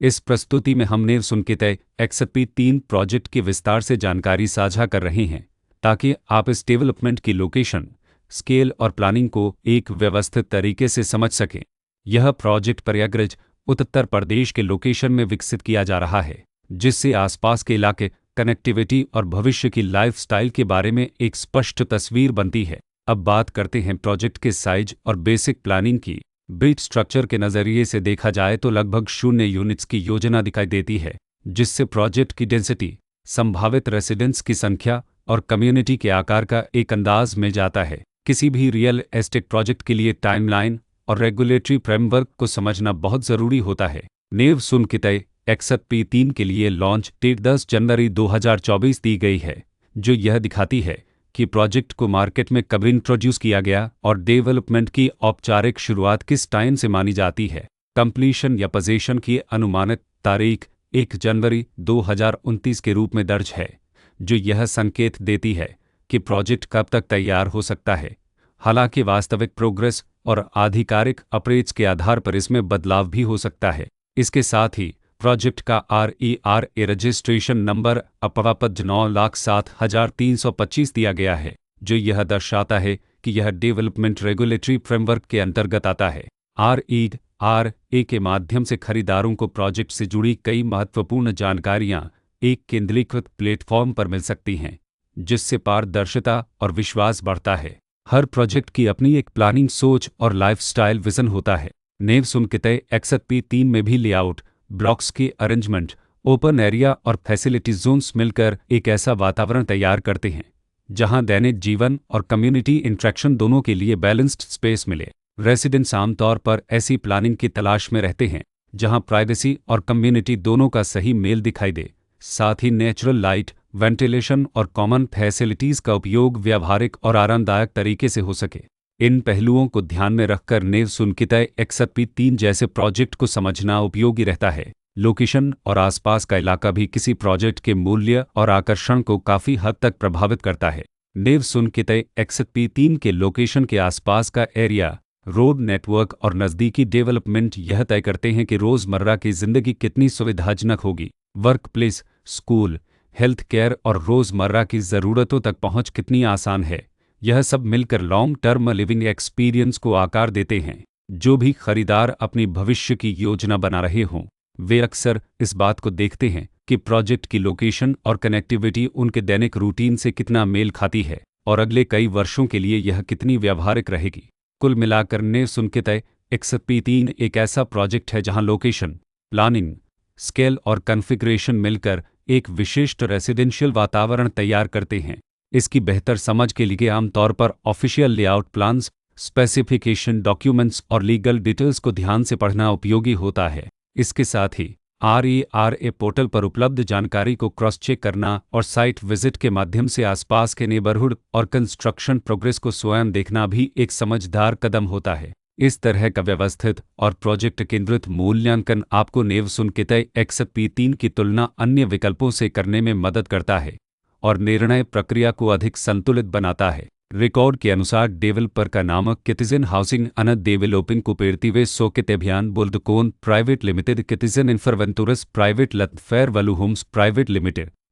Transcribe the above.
इस प्रस्तुति में हमने सुनकेतय XP3 प्रोजेक्ट की विस्तार से जानकारी साझा कर रहे हैं ताकि आप इस डेवलपमेंट की लोकेशन, स्केल और प्लानिंग को एक व्यवस्थित तरीके से समझ सकें। यह प्रोजेक्ट प्रयागराज, उत्तर प्रदेश के लोकेशन में विकसित किया जा रहा है, जिससे आसपास के इलाके, कनेक्टिविटी और भविष्य की लाइफस्टाइल के बारे में एक स्पष्ट तस्वीर बनती है। अब बात करते हैं प्रोजेक्ट के साइज और बेसिक प्लानिंग की। बिट स्ट्रक्चर के नज़रिए से देखा जाए तो लगभग 0 यूनिट्स की योजना दिखाई देती है, जिससे प्रोजेक्ट की डेंसिटी, संभावित रेसिडेंट्स की संख्या और कम्युनिटी के आकार का एक अंदाज मिल जाता है। किसी भी रियल एस्टेट प्रोजेक्ट के लिए टाइमलाइन और रेगुलेटरी फ्रेमवर्क को समझना बहुत ज़रूरी होता है। नेव सुनकेतय XP3 के लिए लॉन्च डेट 10 जनवरी 2024 दी गई है, जो यह दिखाती है कि प्रोजेक्ट को मार्केट में कब इंट्रोड्यूस किया गया और डेवलपमेंट की औपचारिक शुरुआत किस टाइम से मानी जाती है। कंप्लीशन या पोजीशन की अनुमानित तारीख 1 जनवरी 2029 के रूप में दर्ज है, जो यह संकेत देती है कि प्रोजेक्ट कब तक तैयार हो सकता है। हालांकि वास्तविक प्रोग्रेस और आधिकारिक अप्रोच के आधार पर इसमें बदलाव भी हो सकता है। इसके साथ ही प्रोजेक्ट का RERA रजिस्ट्रेशन नंबर अपवापद 9,07,325 दिया गया है, जो यह दर्शाता है कि यह डेवलपमेंट रेगुलेटरी फ्रेमवर्क के अंतर्गत आता है। RERA के माध्यम से खरीदारों को प्रोजेक्ट से जुड़ी कई महत्वपूर्ण जानकारियां एक केंद्रीकृत प्लेटफॉर्म पर मिल सकती हैं, जिससे पारदर्शिता और विश्वास बढ़ता है। हर प्रोजेक्ट की अपनी एक प्लानिंग सोच और लाइफस्टाइल विजन होता है। नेव सुनकेतय XP3 में भी लेआउट, ब्लॉक्स की अरेंजमेंट, ओपन एरिया और फैसिलिटी जोन्स मिलकर एक ऐसा वातावरण तैयार करते हैं जहां दैनिक जीवन और कम्युनिटी इंटरेक्शन दोनों के लिए बैलेंस्ड स्पेस मिले। रेसिडेंट्स आमतौर पर ऐसी प्लानिंग की तलाश में रहते हैं जहां प्राइवेसी और कम्युनिटी दोनों का सही मेल दिखाई दे। साथ ही नेचुरल लाइट, वेंटिलेशन और कॉमन फैसिलिटीज़ का उपयोग व्यावहारिक और आरामदायक तरीके से हो सके। इन पहलुओं को ध्यान में रखकर नेव सुनकेतय XP3 जैसे प्रोजेक्ट को समझना उपयोगी रहता है। लोकेशन और आसपास का इलाका भी किसी प्रोजेक्ट के मूल्य और आकर्षण को काफ़ी हद तक प्रभावित करता है। नेव सुनकेतय XP3 के लोकेशन के आसपास का एरिया, रोड नेटवर्क और नज़दीकी डेवलपमेंट यह तय करते हैं कि रोज़मर्रा की ज़िंदगी कितनी सुविधाजनक होगी। Work place, school, health care और रोज़मर्रा की ज़रूरतों तक पहुँच कितनी आसान है। यह सब मिलकर लॉन्ग टर्म लिविंग एक्सपीरियंस को आकार देते हैं। जो भी खरीदार अपनी भविष्य की योजना बना रहे हों, वे अक्सर इस बात को देखते हैं कि प्रोजेक्ट की लोकेशन और कनेक्टिविटी उनके दैनिक रूटीन से कितना मेल खाती है और अगले कई वर्षों के लिए यह कितनी व्यावहारिक रहेगी। कुल मिलाकर नेव सुनकेतय XP3 एक ऐसा प्रोजेक्ट है जहां लोकेशन, प्लानिंग, स्केल और कॉन्फ़िगरेशन मिलकर एक विशिष्ट रेसिडेंशियल वातावरण तैयार करते हैं। इसकी बेहतर समझ के लिए आमतौर पर official layout plans, specification documents और लीगल डिटेल्स को ध्यान से पढ़ना उपयोगी होता है। इसके साथ ही RERA पोर्टल पर उपलब्ध जानकारी को क्रॉस चेक करना और साइट विजिट के माध्यम से आसपास के नेबरहुड और कंस्ट्रक्शन प्रोग्रेस को स्वयं देखना भी एक समझदार कदम होता है। इस तरह का व्यवस्थित और प्रोजेक्ट केंद्रित मूल्यांकन आपको नेव सुनकेतय XP3 की तुलना अन्य विकल्पों से करने में मदद करता है और निर्णय प्रक्रिया को अधिक संतुलित बनाता है। रिकॉर्ड के अनुसार डेवलपर का नाम कितिजन हाउसिंग अनद डेवलपिंग कोऑपरेटिव सोकेतयभियान बुल्दकोन प्राइवेट लिमिटेड, कितिजन इन्फ्रावेंटूरस प्राइवेट लतफेयर वलू होम्स प्राइवेट लिमिटेड।